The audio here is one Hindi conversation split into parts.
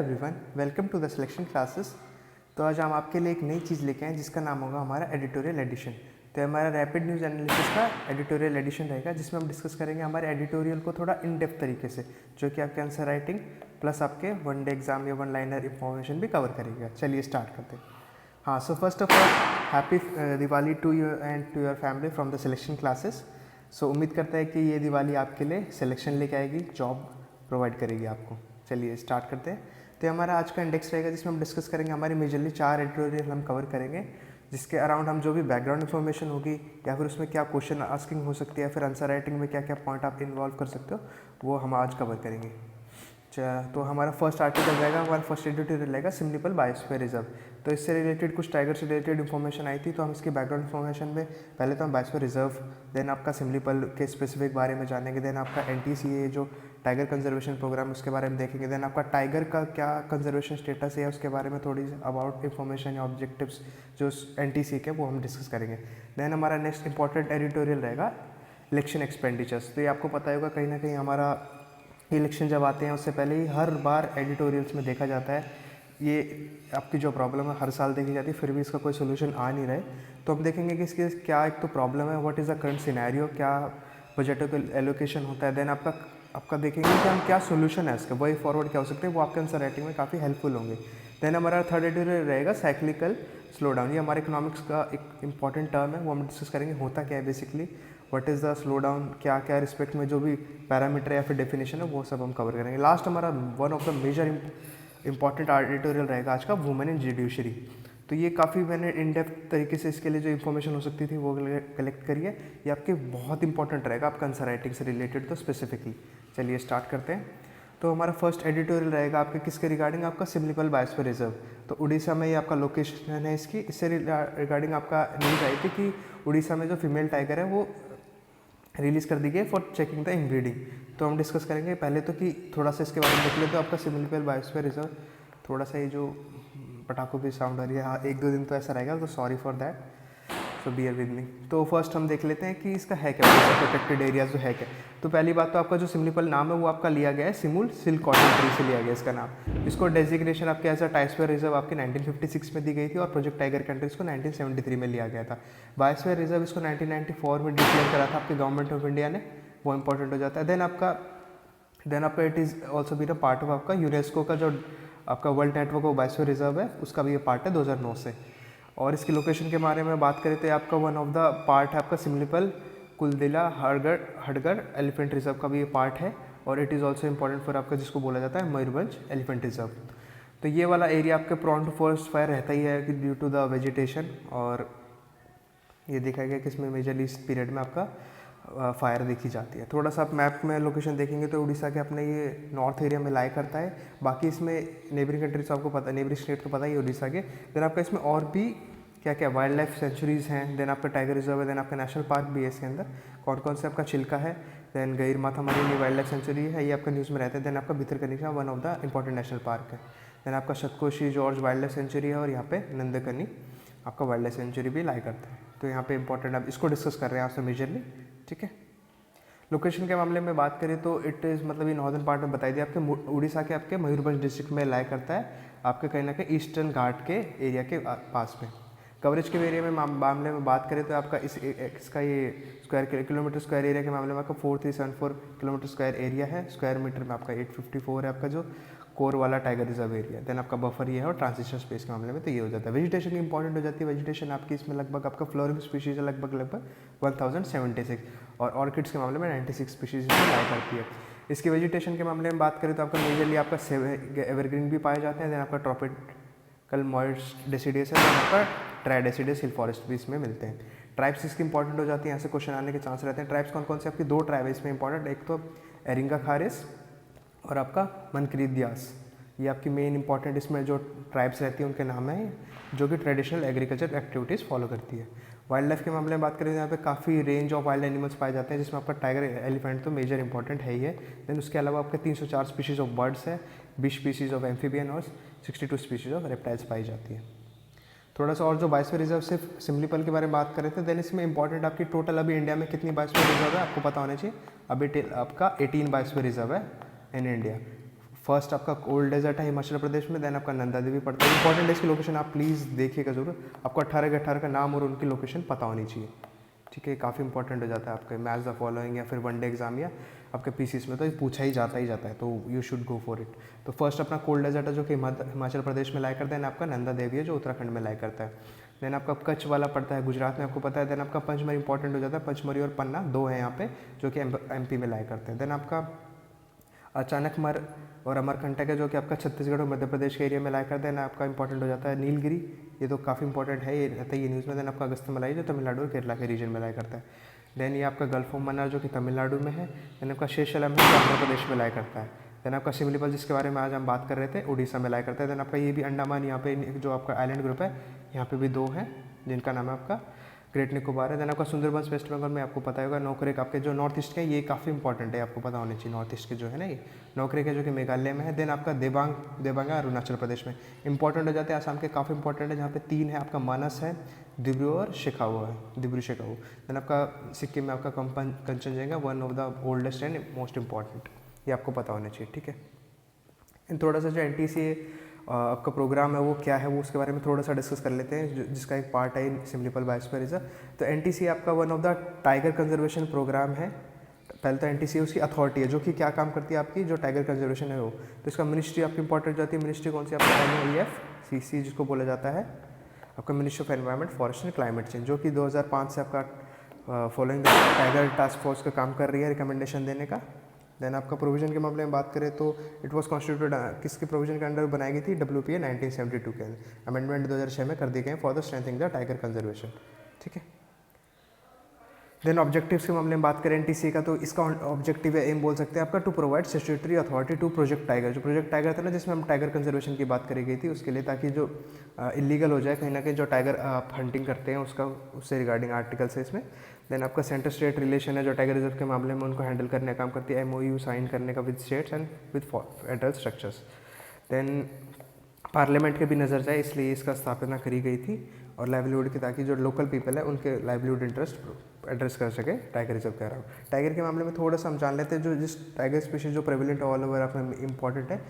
Everyone, welcome to the selection classes. तो आज हम आपके लिए एक नई चीज़ लेके आए जिसका नाम होगा हमारा एडिटोरियल एडिशन। तो हमारा रैपिड न्यूज़ एनालिसिस का एडिटोरियल एडिशन रहेगा जिसमें हम डिस्कस करेंगे हमारे एडिटोरियल को थोड़ा इन डेप्थ तरीके से, जो कि आपके आंसर राइटिंग प्लस आपके वन डे एग्जाम या वन लाइनर इंफॉर्मेशन भी कवर करेगा। चलिए स्टार्ट करते हैं। हाँ, so first of all happy Diwali to you and to your family from the selection classes. So उम्मीद करता है कि ये दिवाली आपके लिए सिलेक्शन लेके आएगी, जॉब प्रोवाइड करेगी आपको। चलिए स्टार्ट करते हैं। तो हमारा आज का इंडेक्स रहेगा जिसमें हम डिस्कस करेंगे हमारी मेजरली 4 एडिटोरियल हम कवर करेंगे, जिसके अराउंड हम जो भी बैकग्राउंड इन्फॉर्मेशन होगी या फिर उसमें क्या क्वेश्चन आस्किंग हो सकती है या फिर आंसर राइटिंग में क्या क्या पॉइंट आप इन्वॉल्व कर सकते हो वो हम आज कवर करेंगे। तो हमारा फर्स्ट आर्टिकल रहेगा, हमारा फर्स्ट एडिटोरियल रहेगा सिम्लिपल बायोस्फीयर रिजर्व। तो इससे रिलेटेड कुछ टाइगर से रिलेटेड इन्फॉर्मेशन आई थी, तो हम इसके बैकग्राउंड इन्फॉर्मेशन में पहले तो हम बायोस्फीयर रिजर्व, देन आपका सिम्लिपल के स्पेसिफिक बारे में जानेंगे, देन आपका NTCA जो टाइगर कंजर्वेशन प्रोग्राम उसके बारे में देखेंगे, देन आपका टाइगर का क्या कंजर्वेशन स्टेटस है उसके बारे में थोड़ी अबाउट इन्फॉर्मेशन या ऑब्जेक्टिव्स जो NTCA के वो हम डिस्कस करेंगे। देन हमारा नेक्स्ट इंपॉर्टेंट एडिटोरियल रहेगा इलेक्शन एक्सपेंडिचर्स। तो ये आपको पता होगा कहीं ना कहीं हमारा इलेक्शन जब आते हैं उससे पहले ही हर बार एडिटोरियल्स में देखा जाता है, ये आपकी जो प्रॉब्लम है हर साल देखी जाती है, फिर भी इसका कोई सोल्यूशन आ नहीं रहे। तो हम देखेंगे कि इसके क्या एक तो प्रॉब्लम है, what is the current scenario, क्या बजटों का एलोकेशन होता है, देन आपका देखेंगे कि हम क्या सोल्यूशन है इसका, वही फॉरवर्ड क्या हो सकते हैं, वो आपके आंसर राइटिंग में काफ़ी हेल्पफुल होंगे। देन हमारा थर्ड एडिटोरियल रहेगा साइक्लिकल स्लो डाउन। ये हमारे इकोनॉमिक्स का एक इंपॉर्टेंट टर्म है, वो हम डिस्कस करेंगे होता क्या है basically, what is the slow down, क्या क्या रिस्पेक्ट में जो भी पैरामीटर या फिर डेफिनेशन है वो सब हम कवर करेंगे। लास्ट हमारा one of the major important editorial रहेगा आज का वुमेन इन जुडिशरी। तो ये काफ़ी मैंने इन डेप्थ तरीके से इसके लिए जो इन्फॉर्मेशन हो सकती थी वो कलेक्ट करिए, ये आपके बहुत इंपॉर्टेंट रहेगा आपका आंसर राइटिंग से रिलेटेड तो स्पेसिफिकली। चलिए स्टार्ट करते हैं। तो हमारा फर्स्ट एडिटोरियल रहेगा आपके किसके रिगार्डिंग, आपका सिम्लिपल बायोस्फीयर रिजर्व। तो उड़ीसा में ये आपका लोकेशन है इसकी, इससे रिगार्डिंग आपका न्यूज़ आई थी कि उड़ीसा में जो फीमेल टाइगर है वो रिलीज़ कर दी गई फॉर चेकिंग द इनब्रीडिंग। तो हम डिस्कस करेंगे पहले तो कि थोड़ा सा इसके बारे में देख लेते हो आपका सिम्लिपल बायोस्फीयर रिजर्व। थोड़ा सा ये जो पटाखों की साउंड आ रही है, हाँ 1-2 दिन तो ऐसा रहेगा, तो sorry for that, so bear with me. तो फर्स्ट हम देख लेते हैं कि इसका है क्या, प्रोटेक्टेड एरिया जो है क्या। तो पहली बात तो आपका जो सिम्लिपल नाम है वो आपका लिया गया है सिमुल सिल्क कॉटन ट्री से लिया गया इसका नाम। इसको डेजिग्नेशन आपके एज अ टाइस्फीयर रिजर्व आपके 1956 में दी गई थी और प्रोजेक्ट टाइगर कंट्री इसको 1973 में लिया गया था। बायोस्फीयर रिजर्व इसको 1994 में डिक्लेयर करा था आपके गवर्नमेंट ऑफ इंडिया ने, वो इंपॉर्टेंट हो जाता है। देन आपका it is also been a part of आपका यूनेस्को का जो आपका world network of biosphere reserve है उसका भी ये पार्ट है 2009 से। और इसकी लोकेशन के बारे में बात करें तो आपका वन ऑफ द पार्ट है आपका सिम्लिपल कुलदिला हडगढ़ एलिफेंट रिजर्व का भी ये पार्ट है, और it is also important for आपका जिसको बोला जाता है मयूरभंज एलिफेंट रिजर्व। तो ये वाला एरिया आपके प्रॉन टू फॉरेस्ट फायर रहता ही है कि ड्यू टू द वेजिटेशन, और ये देखा गया कि इसमें मेजरली इस पीरियड में आपका फायर देखी जाती है। थोड़ा सा आप मैप में लोकेशन देखेंगे तो उड़ीसा के अपने ये नॉर्थ एरिया में लाई करता है, बाकी इसमें नेबरिंग कंट्रीज आपको पता, नेबरिंग स्टेट तो पता ही है उड़ीसा के। देन आपका इसमें और भी क्या क्या वाइल्ड लाइफ सेंचुरीज़ हैं, देन आपका टाइगर रिजर्व है, देन आपका नेशनल पार्क भी है इसके अंदर। कौन कौन से आपका चिल्का है, देन गैर माथा मरीन वाइल्ड लाइफ सेंचुरी है, ये आपका न्यूज़ में रहता है। देन आपका Bhitarkanika one of the important national park है। देन आपका शतकोशी जॉर्ज वाइल्ड लाइफ सेंचुरी है, और यहाँ पे नंदकनी आपका वाइल्ड लाइफ सेंचुरी भी लाई करता है। तो यहाँ पे इंपॉर्टेंट आप इसको डिस्कस कर रहे हैं आपसे मेजरली, ठीक है। लोकेशन के मामले में बात करें तो इट इज़ मतलब ये नॉर्दर्न पार्ट में बताई दी आपके उड़ीसा के आपके मयूरभंज डिस्ट्रिक्ट में लाई करता है, आपके कहीं ना कहीं ईस्टर्न घाट के एरिया के पास में। कवरेज के एरिया में मामले में बात करें तो आपका इसका ये किलोमीटर स्क्वायर एरिया के मामले में आपका 4374 किलोमीटर स्क्वायर एरिया है, स्क्वायर मीटर में आपका 854 है आपका जो कोर वाला टाइगर रिजर्व एरिया। देन आपका बफर ये है, और ट्रांजिशन स्पेस के मामले में तो ये हो जाता है। वेजिटेशन इंपॉर्टेंट हो जाती है, वेजिटेशन आपकी इसमें लगभग आपका फ्लोरिंग स्पीशीज है लगभग 1076, और ऑर्किड्स के मामले में 96 स्पीशीज में लाई करती है। इसकी वेजिटेशन के मामले में बात करें तो आपका मेजरली आपका एवरग्रीन भी पाए जाते हैं, देन आपका ट्रॉपिकल मॉइस्ट डेसिडियस है, देन आपका ट्राइडेसिडियस हिल फॉरेस्ट भी इसमें मिलते हैं। ट्राइब्स इसकी इंपॉर्टेंट हो जाती है, यहाँ से क्वेश्चन आने के चांस रहते हैं। ट्राइब्स कौन कौन से आपकी 2 ट्राइब है इसमें इंपॉर्टेंट, एक तो एरिंगा खारिस और आपका मनकरीत दियास। ये आपकी मेन इंपॉर्टेंट इसमें जो ट्राइब्स रहती है उनके नाम है, जो कि ट्रेडिशनल एग्रीकल्चर एक्टिविटीज़ फॉलो करती है। वाइल्ड लाइफ के मामले में बात करें तो यहाँ पे काफ़ी रेंज ऑफ वाइल्ड एनिमल्स पाए जाते हैं, जिसमें आपका टाइगर एलिफेंट तो मेजर इंपॉर्टेंट है ही है। देन उसके अलावा आपके 304 स्पीशीज ऑफ बर्ड्स है, 20 स्पीशीज ऑफ एम्फीबियन और 62 स्पीशीज ऑफ रेप्टाइल्स पाई जाती है। थोड़ा सा और जो बायोस्फीयर रिजर्व सिर्फ सिम्लिपल के बारे में बात करें थे, देन इसमें इंपॉर्टेंट आपकी टोटल अभी इंडिया में कितनी बायोस्फीयर रिजर्व है आपको पता होना चाहिए। अभी आपका 18 बायोस्फीयर रिजर्व है इन इंडिया। फर्स्ट आपका ओल्ड डेजर्ट है हिमाचल प्रदेश में, देन आपका नंदा देवी पड़ता है। इंपॉर्टेंट है इसकी लोकेशन, आप प्लीज़ देखिएगा जरूर, आपको 18 के 18 का नाम और उनकी लोकेशन पता होनी चाहिए, ठीक है। काफ़ी इंपॉर्टेंट हो जाता है आपके मैच द फॉलोइंग या फिर वनडे एग्जाम या आपके पीसीस में, तो ये पूछा ही जाता है, तो you should go for it. तो फर्स्ट अपना कोल्ड डेजर्ट है जो कि हिमाचल प्रदेश में लाई करता है, देन आपका नंदा देवी है जो उत्तराखंड में लाई करता है, देन आपका कच्छ वाला पड़ता है गुजरात में, आपको पता है। देन आपका पंचमढ़ी इंपॉर्टेंट हो जाता है, पंचमढ़ी और पन्ना 2 हैं यहाँ पे जो कि एमपी में लाई करते हैं। देन आपका अचानकमर और अमरकंटक है जो कि आपका छत्तीसगढ़ और मध्य प्रदेश के एरिया में लाई करते हैं। देन आपका इंपॉर्टेंट हो जाता है नीलगिरी, ये तो काफ़ी इंपॉर्टेंट है, ये रहता है ये न्यूज़ में। देन आपका अगस्त्यमलाई जो तमिलनाडु और केरला के रीजन में लाई करता है। देन ये आपका गल्फ ऑफ मन्नार जो कि तमिलनाडु में है। देन आपका शेषलम है जो आंध्र प्रदेश में लाई करता है। देन आपका सिमिलीपल जिसके बारे में आज हम बात कर रहे थे उड़ीसा में लाई करता है। देन आपका ये भी अंडमान, यहाँ पे जो आपका आइलैंड ग्रुप है यहाँ पे भी 2 हैं जिनका नाम है आपका ग्रेट निकोबार है। देन आपका सुंदरबंस वेस्ट बंगाल में, आपको पता होगा। नौकरेक आपके जो नॉर्थ ईस्ट के, ये काफ़ी इंपॉर्टेंट है, आपको पता होनी चाहिए नॉर्थ ईस्ट के जो है ना, ये नौकरेक है जो कि मेघालय में है। देन आपका देबांगा अरुणाचल प्रदेश में इंपॉर्टेंट हो जाते हैं। आसाम के काफ़ी इंपॉर्टेंट है जहाँ पे 3 है, आपका मानस है, दिब्रू और शेखाऊ है, दिब्रू शेखाऊ। देन आपका सिक्किम में आपका Kanchenjunga, one of the oldest and most important, ये आपको पता होना चाहिए, ठीक है। थोड़ा सा जो NTCA आपका प्रोग्राम है वो क्या है, वो उसके बारे में थोड़ा सा डिस्कस कर लेते हैं, जिसका एक पार्ट है सिमिलीपल बायोस्फीयर रिजर्व। तो NTCA आपका one of the tiger conservation program है। पहले तो NTCA उसकी अथॉरिटी है जो कि क्या काम करती है आपकी, जो टाइगर कंजर्वेशन है वो। तो इसका मिनिस्ट्री आपकी इंपॉर्टेंट जाती है, मिनिस्ट्री कौन सी आपका MOEF जिसको बोला जाता है आपका ministry of environment forest and climate change, जो कि 2005 से आपका फॉलोइंग टाइगर टास्क फोर्स का काम कर रही है रिकमेंडेशन देने का। देन आपका प्रोविजन के मामले में बात करें तो इट वाज कॉन्स्टिट्यूटेड किसके प्रोविजन के अंडर बनाई गई थी, WPA 1972 के अमेंडमेंट 2006 में कर दिए गए for the strengthening the tiger conservation, ठीक है। देन ऑब्जेक्टिव्स के मामले में बात करें NTCA का, तो इसका ऑब्जेक्टिव है, एम बोल सकते हैं आपका, to provide statutory authority to project tiger. जो प्रोजेक्ट टाइगर था ना जिसमें हम टाइगर कंजर्वेशन की बात करी गई थी उसके लिए, ताकि जो इलीगल हो जाए कहीं ना कहीं जो टाइगर आप हंटिंग करते हैं उसका, उससे रिगार्डिंग आर्टिकल्स है इसमें। देन आपका सेंटर स्टेट रिलेशन है जो टाइगर रिजर्व के मामले में उनको हैंडल करने का काम करती है, MOU साइन करने का with states and with federal structures. Then parliament के भी नज़र जाए इसलिए इसका स्थापना करी गई थी, और लाइवलीहुड की, ताकि जो लोकल पीपल है उनके लाइवलीहुड इंटरेस्ट एड्रेस कर सके टाइगर रिजर्व कह रहा हूँ। टाइगर के मामले में थोड़ा सा हम जान लेते हैं, जो जिस टाइगर स्पीशीज जो प्रेवलेंट ऑल ओवर अपने इंपॉर्टेंट है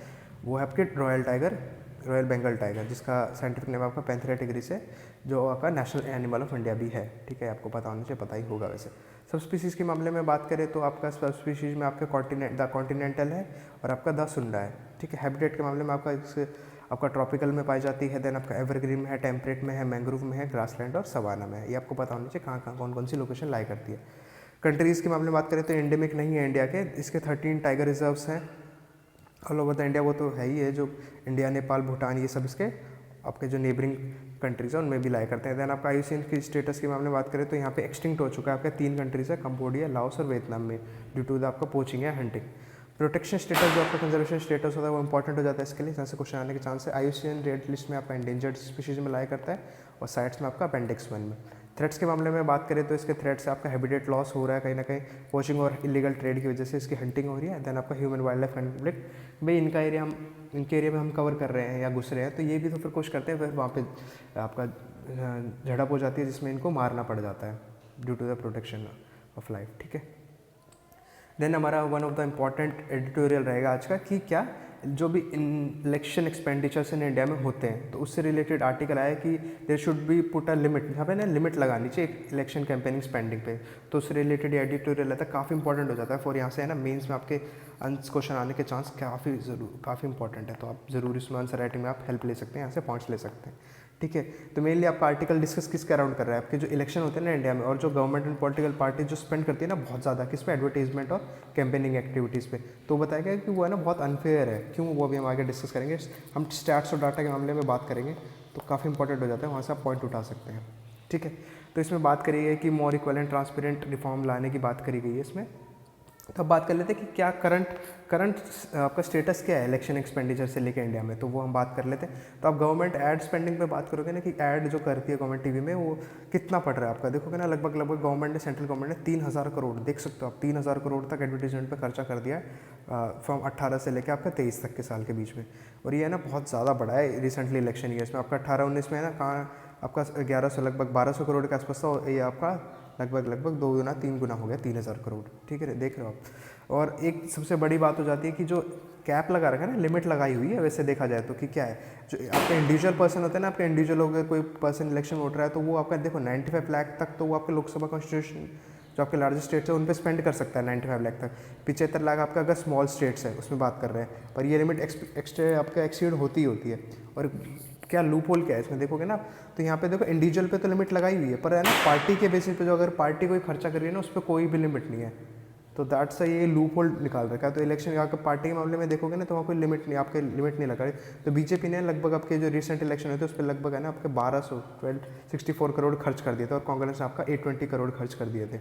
वो है आपके रॉयल बंगाल टाइगर, जिसका साइंटिफिक नेम आपका पैंथेरा टिग्रिस है, जो आपका नेशनल एनिमल ऑफ इंडिया भी है, ठीक है। आपको पता होना चाहिए, पता ही होगा वैसे। सब स्पीशीज़ के मामले में बात करें तो आपका सब स्पीशीज़ में आपका कॉन्टिनेंटल है और आपका द सुंडा है, ठीक है। हैबिटेट के मामले में आपका ट्रॉपिकल में पाई जाती है। देन आपका एवरग्रीन में है, टेम्परेट में है, मैंग्रोव में है, ग्रासलैंड और सवाना में है। ये आपको पता होना चाहिए कहाँ कौन कौन सी लोकेशन लाई करती है। कंट्रीज़ के मामले में बात करें तो एंडेमिक नहीं है इंडिया के, इसके 13 टाइगर रिजर्व्स हैं ऑल ओवर द इंडिया, वो तो है ही है, जो इंडिया, नेपाल, भूटान, ये सब इसके आपके जो नेबरिंग कंट्रीज़ हैं उनमें भी लाई करते हैं। देन आपका IUCN की स्टेटस के मामले में बात करें तो यहाँ पे एक्सटिंक्ट हो चुका है आपके 3 कंट्रीज़ है, कंबोडिया, लाओस और वियतनाम में, ड्यू टू द आपका पोचिंग या हंटिंग। प्रोटेक्शन स्टेटस जो आपका कंजर्वेशन स्टेटस होता है वो इंपॉर्टेंट हो जाता है इसके लिए, जहाँ से क्वेश्चन आने के चांस है। IUCN रेड लिस्ट में आपका एंडेंजर्ड स्पीशीज में लाई करता है, और साइट्स में आपका अपेंडिक्स 1 में। थ्रेट्स के मामले में बात करें तो इसके थ्रेट से आपका हैबिटेट लॉस हो रहा है कहीं ना कहीं, पोचिंग और इलीगल ट्रेड की वजह से इसकी हंटिंग हो रही है। देन आपका ह्यूमन वाइल्ड लाइफ कॉन्फ्लिक्ट, भाई इनका एरिया इनके एरिया में हम कवर कर रहे हैं या घुस रहे हैं, तो ये भी तो फिर कोशिश करते हैं, फिर वहाँ पे आपका झड़प हो जाती है जिसमें इनको मारना पड़ जाता है due to the protection of life, ठीक है। देन हमारा one of the important editorial रहेगा आज का, कि क्या जो भी इलेक्शन एक्सपेंडिचर्स इन इंडिया में होते हैं तो उससे रिलेटेड आर्टिकल आया कि there should be put a limit, यहाँ पे ना लिमिट लगानी चाहिए इलेक्शन कैंपेनिंग स्पेंडिंग पे, तो उससे रिलेटेड एडिटोरियल रहता है, काफ़ी इंपॉर्टेंट हो जाता है फॉर यहाँ से है ना मेंस में आपके आंसर क्वेश्चन आने के चांस काफ़ी इंपॉर्टेंट है, तो आप ज़रूर इसमें आंसर राइटिंग में आप हेल्प ले सकते हैं, यहाँ से पॉइंट्स ले सकते हैं, ठीक है। तो मेनली आपका आर्टिकल डिस्कस किसके अराउंड कर रहा है, आपके जो इलेक्शन होते हैं ना इंडिया में, और जो गवर्नमेंट एंड पॉलिटिकल पार्टी जो स्पेंड करती है ना बहुत ज़्यादा किस पे, एडवर्टीजमेंट और कैंपेनिंग एक्टिविटीज़ पे, तो बताया गया कि वो है ना बहुत अनफेयर है, क्यों, वो भी हम आगे डिस्कस करेंगे। हम स्टैट्स और डाटा के मामले में बात करेंगे तो काफ़ी इंपॉर्टेंट हो जाता है, वहाँ से आप पॉइंट उठा सकते हैं, ठीक है। तो इसमें बात करी गई कि मोर इक्वल एंड ट्रांसपेरेंट रिफॉर्म लाने की बात करी गई है इसमें। तो अब बात कर लेते हैं कि क्या करंट आपका स्टेटस क्या है इलेक्शन एक्सपेंडिचर से लेकर इंडिया में, तो वो हम बात कर लेते हैं। तो आप गवर्नमेंट एड स्पेंडिंग पे बात करोगे ना कि एड जो करती है गवर्नमेंट टीवी में वो कितना पड़ रहा है आपका, देखोगे ना लगभग गवर्नमेंट ने, सेंट्रल गवर्नमेंट ने 3000 करोड़, देख सकते हो आप 3000 करोड़ तक एडवर्टीजमेंट पे खर्चा कर दिया है फ्रॉम 18 से लेकर आपका 23 तक के साल के बीच में, और ये है ना बहुत ज़्यादा बड़ा है रिसेंटली इलेक्शन ईयर्स में। आपका 18-19 में है ना कहाँ आपका 1100 लगभग 1200 करोड़ के आसपास था, और ये आपका लगभग 2 गुना 3 गुना हो गया, 3000 करोड़, ठीक है, देख रहे हो आप। और एक सबसे बड़ी बात हो जाती है कि जो कैप लगा रखा है ना, लिमिट लगाई हुई है वैसे देखा जाए तो, कि क्या है जो आपका इंडिविजुअल पर्सन होता है ना, आपका इंडिविजुअल होकर कोई पर्सन इलेक्शन वोट रहा है तो वो आपका देखो 95 लाख तक तो वो आपके लोकसभा कॉन्स्टिट्यूशन जो आपके लार्जेस्ट स्टेट्स है उन पे स्पेंड कर सकता है 95 लाख तक। 75 लाख आपका अगर स्मॉल स्टेट्स है उसमें बात कर रहे हैं, पर ये लिमिट एक्स्ट्रा आपका एक्सीड होती है। और क्या लूप होल क्या है इसमें देखोगे ना, तो यहाँ पे देखो इंडिविजुअल पे तो लिमिट लगाई हुई है, पर है ना पार्टी के बेसिस पे जो अगर पार्टी कोई खर्चा कर रही है ना उस पर कोई भी लिमिट नहीं है। तो दैट्स ये लूप होल निकाल रखा है। तो इलेक्शन यहाँ पार्टी के मामले में देखोगे ना तो वहाँ कोई लिमिट नहीं, आपके लिमिट नहीं लगा रही। तो बीजेपी ने लगभग आपके जो रिसेंट इलेक्शन हुए थे उस पर लगभग है ना आपके 1264 करोड़ खर्च कर दिए थे, और कांग्रेस ने आपका 820 करोड़ खर्च कर दिए थे।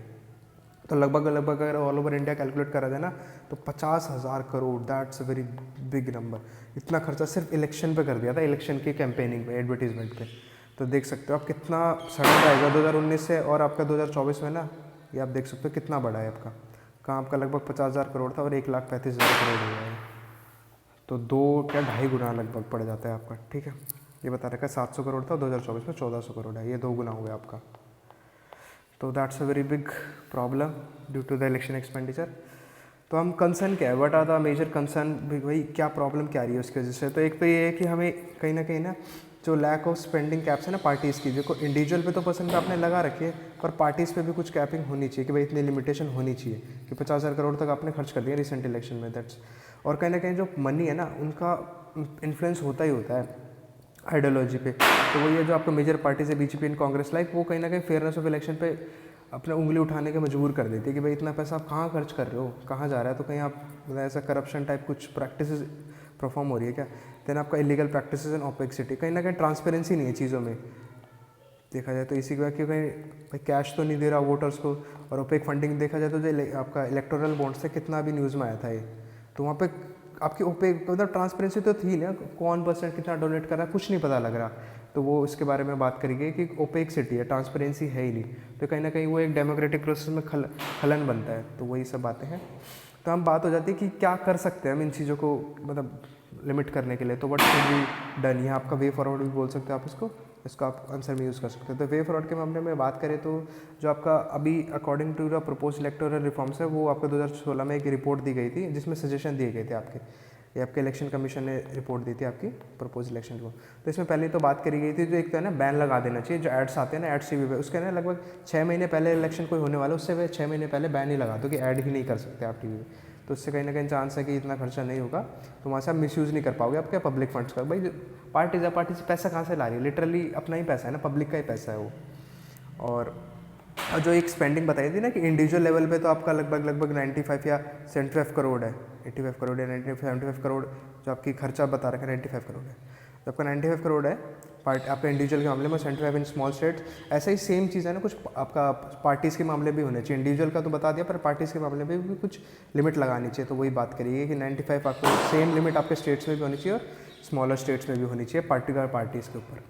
तो लगभग अगर ऑल ओवर इंडिया कैलकुलेट करा जाए ना तो 50,000 crore, that's a very big number. इतना खर्चा सिर्फ इलेक्शन पे कर दिया था, इलेक्शन की कैंपेनिंग पे, एडवर्टीजमेंट पे। तो देख सकते हो आप कितना सडन रहेगा 2019 से और आपका 2024 में ना, ये आप देख सकते हो कितना बड़ा है आपका। कहाँ आपका लगभग 50,000 करोड़ था और 1,35,000 करोड़ हो गया है। तो 2.5 गुना लगभग पड़ जाता है आपका, ठीक है। ये बता रखा है 700 करोड़ था, 2024 में 1,400 करोड़ है, ये 2 गुना हो गया आपका। तो that's a very big problem due to the election expenditure. तो हम कंसर्न क्या है, what are the major concern, भाई क्या प्रॉब्लम क्या आ रही है उसकी वजह से। तो एक तो ये है कि हमें कहीं ना जो लैक ऑफ स्पेंडिंग कैप्स है ना पार्टीज़ की, जो इंडिविजुअल पे तो पर्सन पे आपने लगा रखी है, पर पार्टीज़ पे भी कुछ कैपिंग होनी चाहिए कि भाई इतनी लिमिटेशन होनी चाहिए कि 50,000 करोड़ तक आपने खर्च कर दिया रिसेंट इलेक्शन में, दैट्स। और कहीं ना कहीं जो मनी है ना उनका इन्फ्लुएंस होता ही होता है आइडियोलॉजी पे। तो वो ये जो आपका मेजर पार्टीज है बीजेपी एंड कांग्रेस लाइक, वो कहीं ना कहीं फेयरनेस ऑफ इलेक्शन पे अपने उंगली उठाने के मजबूर कर देती है कि भाई इतना पैसा आप कहाँ खर्च कर रहे हो, कहाँ जा रहा है। तो कहीं आप मतलब ऐसा करप्शन टाइप कुछ प्रैक्टिस परफॉर्म हो रही है क्या। देन आपका इलीगल प्रैक्टिस एंड ऑपेसिटी, कहीं ना कहीं ट्रांसपेरेंसी नहीं है चीज़ों में देखा जाए तो। इसी के बाद क्यों कहीं भाई कैश तो नहीं दे रहा वोटर्स को, और ओपेक फंडिंग देखा जाए तो जो आपका इलेक्टोरल बॉन्ड से कितना भी न्यूज़ में आया था ये, तो वहाँ पे आपकी ओपेक मतलब ट्रांसपेरेंसी तो थी ना, कौन पर्सेंट कितना डोनेट कर रहा है कुछ नहीं पता लग रहा। तो वो इसके बारे में बात करी गई कि ओपेसिटी है, ट्रांसपेरेंसी है ही नहीं। तो कहीं ना कहीं वो एक डेमोक्रेटिक प्रोसेस में खलन बनता है। तो वही सब बातें हैं। तो हम बात हो जाती है कि क्या कर सकते हैं हम इन चीज़ों को मतलब लिमिट करने के लिए। तो व्हाट शुड बी डन, यहाँ आपका वे फॉरवर्ड भी बोल सकते हैं आप इसको आप आंसर में यूज़ कर सकते हैं। तो वे फॉरवर्ड के मामले में बात करें तो जो आपका अभी according to the propose electoral reforms है वो आपको 2016 में एक रिपोर्ट दी गई थी जिसमें सजेशन दिए गए थे आपके, ये आपके इलेक्शन कमीशन ने रिपोर्ट दी थी आपकी प्रपोज इलेक्शन को। तो इसमें पहले तो बात करी गई थी जो एक तो है ना बैन लगा देना चाहिए जो एड्स आते हैं ना एड्स टीवी पे, उसके ना लगभग 6 महीने पहले इलेक्शन कोई होने वाला है उससे 6 महीने पहले बैन ही लगा दो कि ऐड ही नहीं कर सकते आप टीवी पे। तो उससे कहीं ना कहीं चांस है कि इतना खर्चा नहीं होगा, तो वहाँ से आप मिसयूज़ नहीं कर पाओगे आपके पब्लिक फंड्स का। भाई पार्टी से पैसा कहाँ से ला रही है, लिटरली अपना ही पैसा है ना, पब्लिक का ही पैसा है वो। और जो एक स्पेंडिंग बताई थी ना कि इंडिविजुअल लेवल पे तो आपका लगभग 95 या 75 करोड़ है, 85 करोड़ या 75 करोड़ जो आपकी खर्चा बता रखा है 95 करोड़ है। तो आपका 95 करोड़ है आपके इंडिविजुअल के मामले में, 75 इन स्मॉल स्टेट। ऐसा ही सेम चीज़ है ना कुछ आपका पार्टीज़ के मामले भी होने चाहिए। इंडिविजुअल का तो बता दिया पर पार्टीज़ के मामले में भी कुछ लिमिट लगानी चाहिए। तो वही बात करिए कि 95 आपको सेम लिमिट आपके स्टेट्स में भी होनी चाहिए और स्मॉलर स्टेट्स में भी होनी चाहिए पार्टिकुलर पार्टीज़ के ऊपर।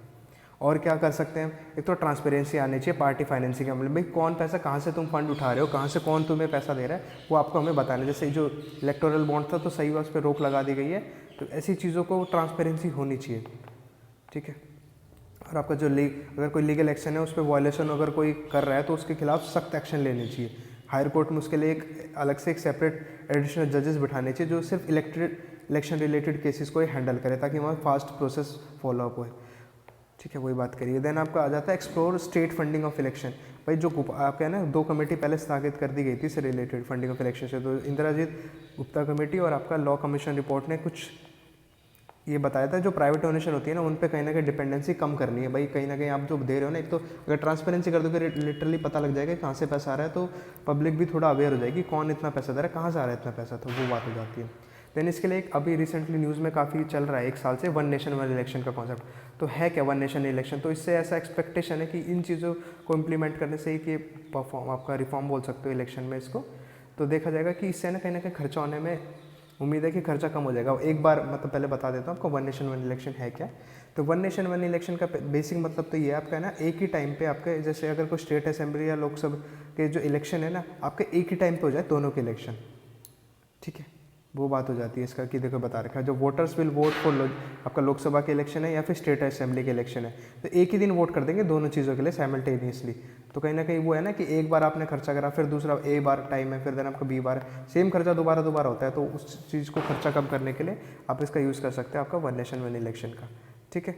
और क्या कर सकते हैं, एक तो ट्रांसपेरेंसी आनी चाहिए पार्टी फाइनेंसिंग के मामले में। भाई कौन पैसा कहाँ से तुम फंड उठा रहे हो, कहाँ से कौन तुम्हें पैसा दे रहा है, वो आपको हमें बताना। जैसे जो इलेक्टोरल बॉन्ड था तो सही हुआ, उस पर रोक लगा दी गई है। तो ऐसी चीज़ों को ट्रांसपेरेंसी होनी चाहिए, ठीक है। और आपका जो अगर कोई लीगल एक्शन है उस पर वायलेशन अगर कोई कर रहा है तो उसके खिलाफ सख्त एक्शन लेने चाहिए। हायर कोर्ट में उसके लिए एक अलग से एक सेपरेट एडिशनल जजेस बिठाने चाहिए जो सिर्फ इलेक्शन रिलेटेड केसेस को ही हैंडल करे ताकि वहाँ फास्ट प्रोसेस फॉलो अप हो, ठीक है। वही बात करिए। देन आपका आ जाता है explore state funding of election. भाई जो आपका है ना 2 कमेटी पहले स्थापित कर दी गई थी इससे रिलेटेड फंडिंग ऑफ इलेक्शन से। तो इंदिराजीत गुप्ता कमेटी और आपका लॉ कमीशन रिपोर्ट ने कुछ ये बताया था जो प्राइवेट डोनेशन होती है ना उन पे कहीं ना कहीं डिपेंडेंसी कम करनी है। भाई कहीं ना कहीं आप जो दे रहे हो ना, एक तो अगर ट्रांसपेरेंसी कर दोगे लिटरली पता लग जाएगा कहाँ से पैसा आ रहा है, तो पब्लिक भी थोड़ा अवेयर हो जाएगी कौन इतना पैसा दे रहा है, कहाँ से आ रहा है इतना पैसा, तो वो बात हो जाती है। देन इसके लिए एक अभी रिसेंटली न्यूज़ में काफ़ी चल रहा है 1 साल से वन नेशन वन इलेक्शन का कॉन्सेप्ट। तो है क्या वन नेशन इलेक्शन, तो इससे ऐसा एक्सपेक्टेशन है कि इन चीज़ों को इम्प्लीमेंट करने से ही कि आपका रिफॉर्म बोल सकते हो इलेक्शन में इसको, तो देखा जाएगा कि इससे ना कहीं खर्चा होने में उम्मीद है कि खर्चा कम हो जाएगा। एक बार मतलब पहले बता देता हूँ आपको वन नेशन वन इलेक्शन है क्या। तो वन नेशन वन इलेक्शन का बेसिक मतलब तो ये आपका है ना एक ही टाइम पे आपके जैसे अगर कोई स्टेट असेंबली या लोकसभा के जो इलेक्शन है ना आपके एक ही टाइम पे हो जाए दोनों के इलेक्शन, ठीक है। वो बात हो जाती है इसका कि देखो बता रखा है जो वोटर्स विल वोट फॉर आपका लोकसभा के इलेक्शन है या फिर स्टेट असेंबली के इलेक्शन है तो एक ही दिन वोट कर देंगे दोनों चीज़ों के लिए साइमल्टेनियसली। तो कहीं ना कहीं वो है ना कि एक बार आपने खर्चा करा फिर दूसरा ए बार टाइम है फिर देन आपका बी बार सेम खर्चा दोबारा होता है, तो उस चीज़ को खर्चा कम करने के लिए आप इसका यूज़ कर सकते हैं आपका वन नेशन वन इलेक्शन का। ठीक है,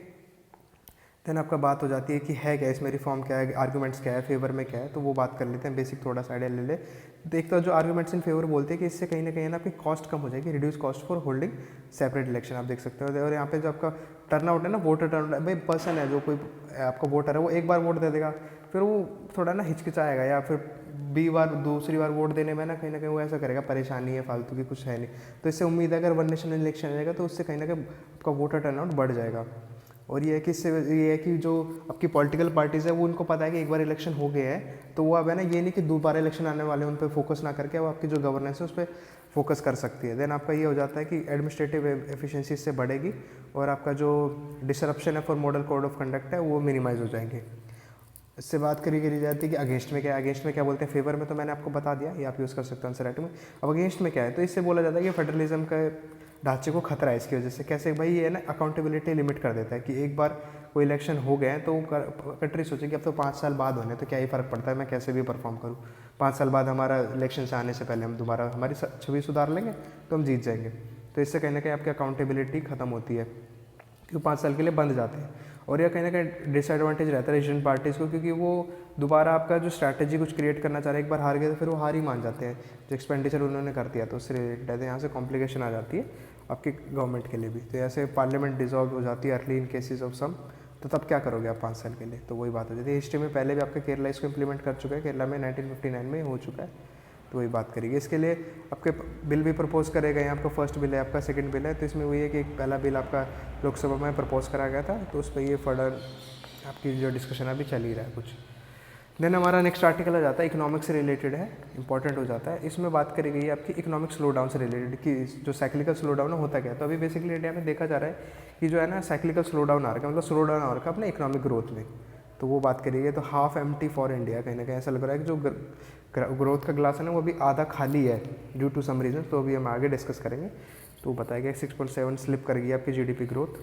देन आपका बात हो जाती है कि है क्या इसमें रिफॉर्म क्या है, आर्गूमेंट्स क्या है, फेवर में क्या है, तो वो बात कर लेते हैं बेसिक थोड़ा सा आइडिया ले ले। तो एक तो जो आर्गूमेंट्स इन फेवर बोलते हैं कि इससे कहीं ना कहीं ना आपकी कॉस्ट कम हो जाएगी, reduce cost for holding separate election, आप देख सकते हो। और यहाँ पे जो आपका टर्नआउट है ना, वोटर टर्नआउट, भाई पर्सन है जो कोई आपका वोटर है वो एक बार वोट दे देगा फिर वो थोड़ा ना हिचकिचाएगा या फिर दूसरी बार वोट देने में ना कहीं वो ऐसा करेगा, परेशानी है फालतू की कुछ है नहीं। तो इससे उम्मीद है अगर वन नेशन इलेक्शन रहेगा तो उससे कहीं ना कहीं आपका वोटर टर्नआउट बढ़ जाएगा। और ये है कि इससे ये है कि जो आपकी पॉलिटिकल पार्टीज़ है वो उनको पता है कि एक बार इलेक्शन हो गया है तो वो अब है ना ये नहीं कि दोबारा इलेक्शन आने वाले उन पर फोकस ना करके वो आपकी जो गवर्नेंस है उस पर फोकस कर सकती है। देन आपका ये हो जाता है कि एडमिनिस्ट्रेटिव एफिशिएंसी इससे बढ़ेगी और आपका जो डिसरप्शन है for model code of conduct है वो मिनिमाइज हो जाएंगे। इससे बात करी जाती है कि अगेंस्ट में क्या है, अगेंस्ट में क्या बोलते हैं, फेवर में तो मैंने आपको बता दिया, ये आप यूज़ कर सकते हो आंसर राइटिंग में। अब अगेंस्ट में क्या है, तो इससे बोला जाता है कि फेडरलिज्म का ढांचे को खतरा है इसकी वजह से। कैसे भाई, ये ना अकाउंटेबिलिटी लिमिट कर देता है कि एक बार कोई इलेक्शन हो गए हैं तो कंट्री सोचे कि अब तो 5 साल बाद होने तो क्या ही फ़र्क पड़ता है, मैं कैसे भी परफॉर्म करूँ, 5 साल बाद हमारा इलेक्शन से आने से पहले हम दोबारा हमारी छवि सुधार लेंगे तो हम जीत जाएंगे। तो इससे कहीं ना कहीं आपकी अकाउंटेबिलिटी खत्म होती है क्योंकि 5 साल के लिए बंद जाते हैं। और यह कहीं ना कहीं डिसएडवांटेज रहता है रीजनल पार्टीज़ को क्योंकि वो दोबारा आपका जो स्ट्रैटेजी कुछ क्रिएट करना चाह रहे हैं, एक बार हार गए तो फिर वो हार ही मान जाते हैं, जो एक्सपेंडिचर उन्होंने कर दिया तो उससे रिलेटेड है। यहाँ से कॉम्प्लिकेशन आ जाती है आपकी गवर्नमेंट के लिए भी। तो ऐसे पार्लियामेंट डिसॉल्व हो जाती है early in cases of some, तो तब क्या करोगे आप 5 साल के लिए, तो वही बात हो जाती है। हिस्ट्री में पहले भी आपका केरला इसको इम्प्लीमेंट कर चुका है, केरला में 1959 में हो चुका है, तो वही बात करेगी। इसके लिए आपके बिल भी प्रपोज करेगा, यहाँ आपका फर्स्ट बिल है, आपका सेकंड बिल है, तो इसमें वही है कि एक पहला बिल आपका लोकसभा में प्रपोज करा गया था तो उस पर ये फर्दर आपकी जो डिस्कशन अभी चल ही रहा है कुछ। देन हमारा नेक्स्ट आर्टिकल आ जाता है इकोनॉमिक्स से रिलेटेड है, इंपॉर्टेंट हो जाता है। इसमें बात करी गई है आपकी इकोनॉमिक स्लो डाउन से रिलेटेड कि जो साइक्लिकल स्लो डाउन होता क्या है। तो अभी बेसिकली इंडिया में देखा जा रहा है कि जो है ना साइक्लिकल स्लो डाउन आ रहा है, मतलब स्लो डाउन आ रहा है अपने इकोनॉमिक ग्रोथ में, तो वो बात करी गई। तो हाफ एम्प्टी फॉर इंडिया, कहीं ना कहीं ऐसा लग रहा है कि जो ग्रोथ का ग्लास है ना वो अभी आधा खाली है ड्यू टू सम रीजन, तो अभी हम आगे डिस्कस करेंगे। तो बताएगा 6.7 स्लिप कर गई आपकी जीडीपी ग्रोथ,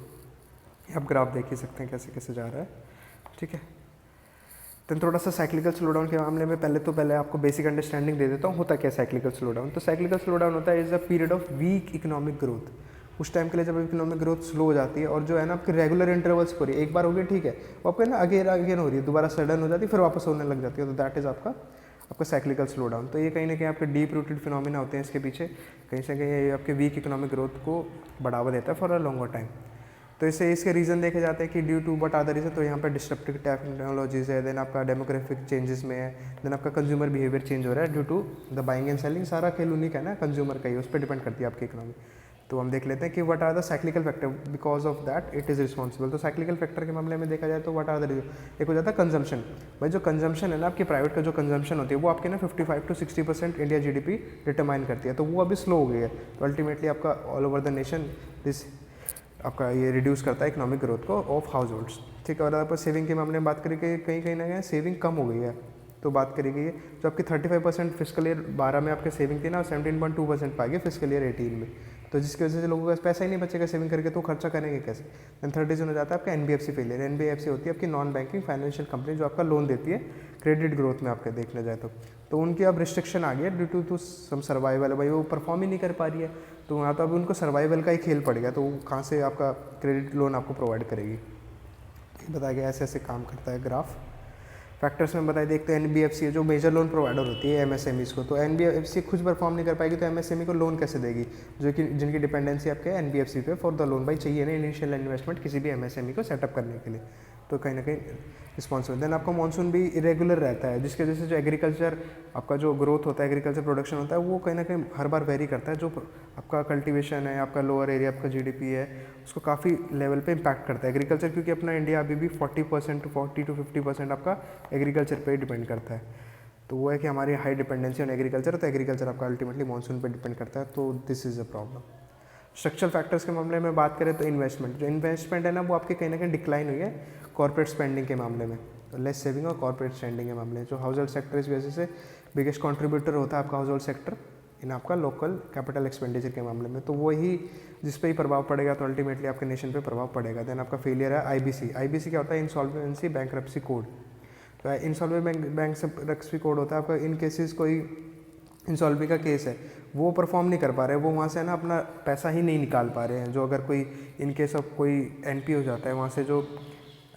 आप ग्राफ देख ही सकते हैं कैसे कैसे जा रहा है। ठीक है, तो थोड़ा सा साइक्लिकल स्लो डाउन के मामले में पहले आपको बेसिक अंडरस्टैंडिंग दे देता हूँ होता क्या साइक्लिकल स्लो डाउन। तो साइक्लिकल स्लो डाउन होता है is a period of weak economic growth, उस टाइम के लिए जब इकोनॉमिक ग्रोथ स्लो हो जाती है और जो है ना आपके रेगुलर इंटरवल्स पर एक बार हो गई ठीक है, वो आपको ना अगेन हो रही है, दोबारा सडन हो जाती है फिर वापस होने लग जाती है, तो दैट इज़ आपका साइक्लिकल स्लो डाउन। तो ये कहीं ना कहीं आपके डीप रूटेड फिनोमिना होते हैं इसके पीछे, कहीं से कहीं ये आपके वीक इकोनॉमिक ग्रोथ को बढ़ावा देता है फॉर अ लॉन्गर टाइम। तो इसके रीज़न देखे जाते हैं कि ड्यू टू बट आदर रीज़न, तो यहाँ पर डिस्ट्रप्टिव टेक्नोलॉजीज़ है, देन आपका डेमोग्राफिक चेंजेस में है, देन आपका कंज्यूमर बिहेवियर चेंज हो रहा है due to the buying and selling, सारा खेल उन्हीं का है ना कंज्यूमर का ही, उस पर डिपेंड करती है आपकी इकोनॉमी। तो हम देख लेते हैं कि what are the cyclical factor because of that it is responsible. तो साइक्लिकल फैक्टर के मामले में देखा जाए तो व्हाट आर द रीजन, एक हो जाता है कंजम्पशन। भाई जो कंजम्पशन है ना आपकी प्राइवेट का जो कंजम्पशन होती है वो आपके ना 55 to 60% इंडिया जीडीपी डिटरमाइन करती है, तो वो अभी स्लो हो गई है। तो अल्टीमेटली आपका all over the nation this आपका ये रिड्यूस करता है इकोनॉमिक ग्रोथ को ऑफ हाउस होल्ड्स। ठीक है, और आप सेविंग के मामले में बात करें कि कहीं ना कहीं सेविंग कम हो गई है, तो बात करी गई है जो आपकी 35% फिस्कल ईयर 12 में आपके सेविंग थी ना, 17.2% पाएगी फिस्कल ईयर 18 में, तो जिसकी वजह से लोगों का पैसा ही नहीं बचेगा सेविंग करके, तो खर्चा करेंगे कैसे। देन थर्ड रीजन हो जाता है आपका एनबीएफसी फेलियर। एनबीएफसी होती है आपकी नॉन बैंकिंग फाइनेंशियल कंपनी जो आपका लोन देती है क्रेडिट ग्रोथ में आपके देखने जाए तो उनकी अब रिस्ट्रिक्शन आ गई है ड्यू टू सम सर्वाइवल, भाई वो परफॉर्म ही नहीं कर पा रही है, तो वहाँ तो अभी उनको सर्वाइवल का ही खेल पड़ गया, तो कहाँ से आपका क्रेडिट लोन आपको प्रोवाइड करेगी। बताया गया ऐसे ऐसे काम करता है ग्राफ। फैक्टर्स में बताइए, देखते हैं एनबीएफसी है जो मेजर लोन प्रोवाइडर होती है एमएसएमईज को, तो एनबीएफसी खुद परफॉर्म नहीं कर पाएगी तो एमएसएमई को लोन कैसे देगी, जो कि जिनकी डिपेंडेंसी आपके एनबीएफसी पे फॉर द लोन, भाई चाहिए ना इनिशियल इन्वेस्टमेंट किसी भी एमएसएमई को सेटअप करने के लिए, तो कहीं ना कहीं रिस्पॉन्सिबल। देन आपका मानसून भी इरेगुलर रहता है जिसकी वजह से जो एग्रीकल्चर आपका जो ग्रोथ होता है, एग्रीकल्चर प्रोडक्शन होता है, वो कहीं ना कहीं हर बार वेरी करता है। जो आपका कल्टीवेशन है, आपका लोअर एरिया आपका जीडीपी है, उसको काफ़ी लेवल पे इम्पैक्ट करता है एग्रीकल्चर, क्योंकि अपना इंडिया अभी भी 40% to 50% आपका एग्रीकल्चर पे डिपेंड करता है। तो वो है कि हमारी हाई डिपेंडेंसी ऑन एग्रीकल्चर, तो एग्रीकल्चर आपका अल्टीमेटली मानसून पे डिपेंड करता है, तो this is a problem. Structural factors के मामले में बात करें तो इन्वेस्टमेंट, जो इन्वेस्टमेंट है ना वो आपकी कहीं ना कहीं डिक्लाइन हुई है कॉर्पोरेट स्पेंडिंग के मामले में, तो लेस सेविंग और कॉर्पोरेट स्पेंडिंग के मामले में, जो हाउस होल्ड सेक्टर इस वजह से बिगेस्ट कंट्रीब्यूटर होता है आपका हाउस होल्ड सेक्टर, इन आपका लोकल कैपिटल एक्सपेंडिचर के मामले में, तो वही जिस पे ही प्रभाव पड़ेगा तो अल्टीमेटली आपके नेशन पे प्रभाव पड़ेगा। देन आपका फेलियर है आईबीसी। आईबीसी क्या होता है? Insolvency bankruptcy code. तो इंसॉल्वेंसी बैंक्रप्सी कोड होता है आपका इन केसेस कोई इंसॉल्वी का केस है, वो परफॉर्म नहीं कर पा रहे, वो वहाँ से ना अपना पैसा ही नहीं निकाल पा रहे हैं। जो अगर कोई इन केस ऑफ कोई एनपी हो जाता है, वहाँ से जो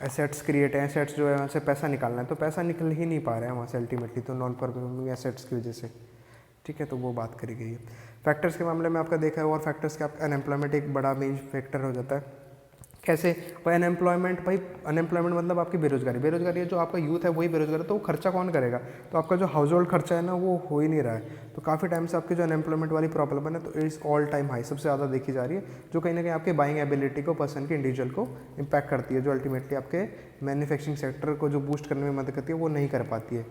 एसेट्स क्रिएट हैं, एसेट्स जो है वहाँ से पैसा निकालना है, तो पैसा निकल ही नहीं पा रहा है वहाँ से अल्टीमेटली, तो नॉन परफॉर्मिंग एसेट्स की वजह से। ठीक है, तो वो बात करी गई है। फैक्टर्स के मामले में आपका देखा है, और फैक्टर्स के आपका अनएम्प्लॉयमेंट एक बड़ा मेन फैक्टर हो जाता है। कैसे भाई? अनएम्प्लॉयमेंट, भाई अनएम्प्लॉयमेंट मतलब आपकी बेरोजगारी। बेरोजगारी है, जो आपका यूथ है वही बेरोजगार है, तो वो खर्चा कौन करेगा? तो आपका जो हाउस होल्ड खर्चा है ना, वो हो ही नहीं रहा है। तो काफ़ी टाइम से आपकी जो अनएम्प्लॉयमेंट वाली प्रॉब्लम है ना, तो इट्स ऑल टाइम हाई, सबसे ज़्यादा देखी जा रही है, जो कहीं ना कहीं आपके बाइंग एबिलिटी को, पर्सन के, इंडिविजुअल को इम्पैक्ट करती है, जो अल्टीमेटली आपके मैन्युफैक्चरिंग सेक्टर को जो बूस्ट करने में मदद करती है, वो नहीं कर पाती है।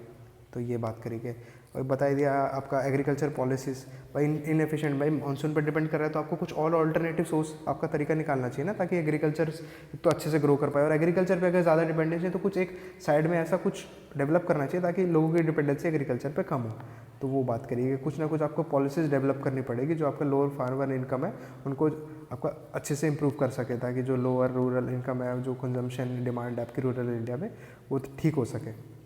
तो ये बात करी गई। और बताई दिया आपका एग्रीकल्चर पॉलिसीज़, भाई इनएफिशिएंट, भाई मानसून पर डिपेंड कर रहा है, तो आपको कुछ और ऑल्टरनेटिव सोर्स आपका तरीका निकालना चाहिए ना, ताकि एग्रीकल्चर तो अच्छे से ग्रो कर पाए। और एग्रीकल्चर पे अगर ज़्यादा डिपेंडेंसी है, तो कुछ एक साइड में ऐसा कुछ डेवलप करना चाहिए ताकि लोगों की डिपेंडेंसी एग्रीकल्चर पे कम हो। तो वो बात करिए, कुछ ना कुछ आपको पॉलिसीज़ डेवलप करनी पड़ेगी, जो आपका लोअर फार्मर इनकम है उनको आपका अच्छे से इंप्रूव कर सके, ताकि जो लोअर रूरल इनकम है, जो कंजम्पशन डिमांड है आपकी रूरल इंडिया में, वो ठीक हो सके।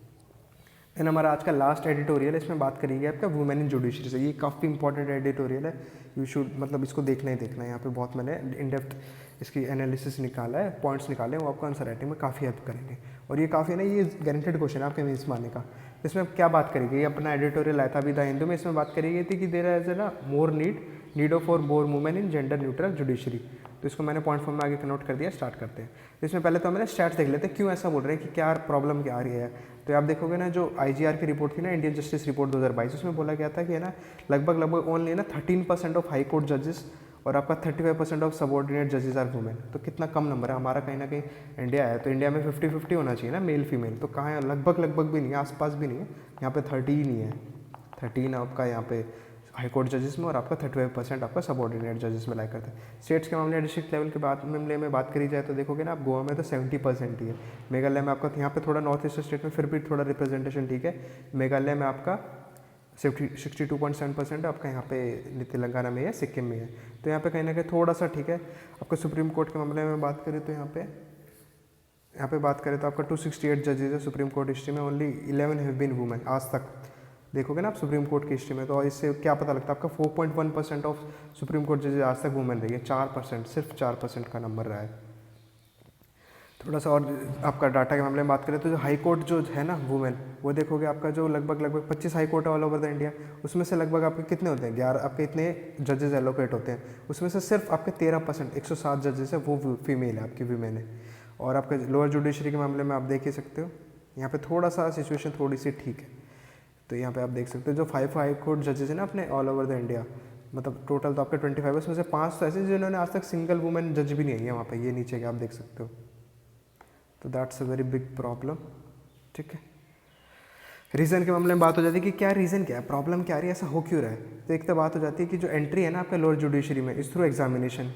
देन हमारा आज का लास्ट एडिटोरियल है, इसमें बात करेंगे आपका वुमेन इन जुडिशरी से। ये काफ़ी इंपॉर्टेंट एडिटोरियल है, यू शुड मतलब इसको देखना ही देखना है। यहाँ पे बहुत मैंने इन डेप्थ इसकी एनालिसिस निकाला है, पॉइंट्स निकाले हैं, वो आपको आंसर राइटिंग में काफ़ी हेल्प करेंगे। और ये काफ़ी ना, ये गारंटेड क्वेश्चन है आपके मेंस में आने का। इसमें अब क्या बात करेगी, ये अपना एडिटोरियल आया था अभी द हिंदू में, इसमें बात करी गई थी कि देयर इज ना more need of for more women in gender neutral judiciary. तो इसको मैंने पॉइंट फॉर्म में आगे नोट कर दिया, स्टार्ट करते हैं। तो इसमें पहले तो हमें स्टैट्स देख लेते हैं, क्यों ऐसा बोल रहे हैं, कि क्या प्रॉब्लम क्या आ रही है। तो आप देखोगे ना, जो आईजीआर की रिपोर्ट थी ना, इंडियन जस्टिस रिपोर्ट 2022, उसमें बोला गया था कि है ना लगभग ओनली ना 13% ऑफ हाई कोर्ट जजेस और आपका 35% ऑफ सबऑर्डिनेट जजेस आर वुमेन। तो कितना कम नंबर है हमारा, कहीं ना कहीं इंडिया है, तो इंडिया में 50-50 होना चाहिए ना, मेल फीमेल। तो कहाँ है? लगभग भी नहीं है, आसपास भी नहीं है, यहाँ पे 30 ही नहीं है। 13 आपका यहाँ पे हाई कोर्ट जजेस में, और आपका 35% आपका सबऑर्डिनेट जजेस में लाइक करता है। स्टेट्स के मामले डिस्ट्रिक्ट लेवल के मामले में बात करी जाए तो देखोगे ना आप, गोवा में तो 70% ही है। मेघालय में आपका यहाँ पे थोड़ा नॉर्थ ईस्ट स्टेट में फिर भी थोड़ा रिप्रेजेंटेशन ठीक है। मेघालय में आपका 62.7% है, आपका यहाँ पे तेलंगाना में है, सिक्किम में है। तो यहाँ पे कहीं ना कहीं थोड़ा सा ठीक है। आपका सुप्रीम कोर्ट के मामले में बात करें तो यहाँ पे बात करें तो आपका 268 जजेस है सुप्रीम कोर्ट हिस्ट्री में, ओनली 11 हैव बीन वुमेन आज तक। देखोगे ना आप सुप्रीम कोर्ट की हिस्ट्री में, तो इससे क्या पता लगता है, आपका 4.1% ऑफ सुप्रीम कोर्ट जजेस आज तक वुमेन रही है। 4%, सिर्फ 4% का नंबर रहा है। थोड़ा सा और आपका डाटा के मामले में बात करें तो जो हाई कोर्ट जो है ना वुमेन, वो देखोगे आपका जो लगभग 25 हाई कोर्ट है ऑल ओवर द इंडिया, उसमें से लगभग आपके कितने होते हैं? 11 आपके इतने जजेस एलोकेट होते हैं, उसमें से सिर्फ आपके 13%, 107 जजेस है वो फीमेल है, आपकी वीमेन है। और आपके लोअर जुडिशरी के मामले में आप देख ही सकते हो, यहाँ पे थोड़ा सा सिचुएशन थोड़ी सी ठीक है। तो यहाँ पे आप देख सकते हो जो 5 हाई कोर्ट जजेस है ना अपने ऑल ओवर द इंडिया, मतलब टोटल तो आपके 25 है, उसमें से 5 तो ऐसे जिन्होंने आज तक सिंगल वुमेन जज भी नहीं है वहाँ पे, ये नीचे के आप देख सकते हो। तो that's a very big problem. ठीक है, रीज़न के मामले में बात हो जाती है कि क्या रीज़न क्या है, प्रॉब्लम क्या आ रही है, ऐसा हो क्यों रहा है। तो एक तो बात हो जाती है कि जो एंट्री है ना आपका लोअर जुडिशरी में इस थ्रू एग्जामिनेशन,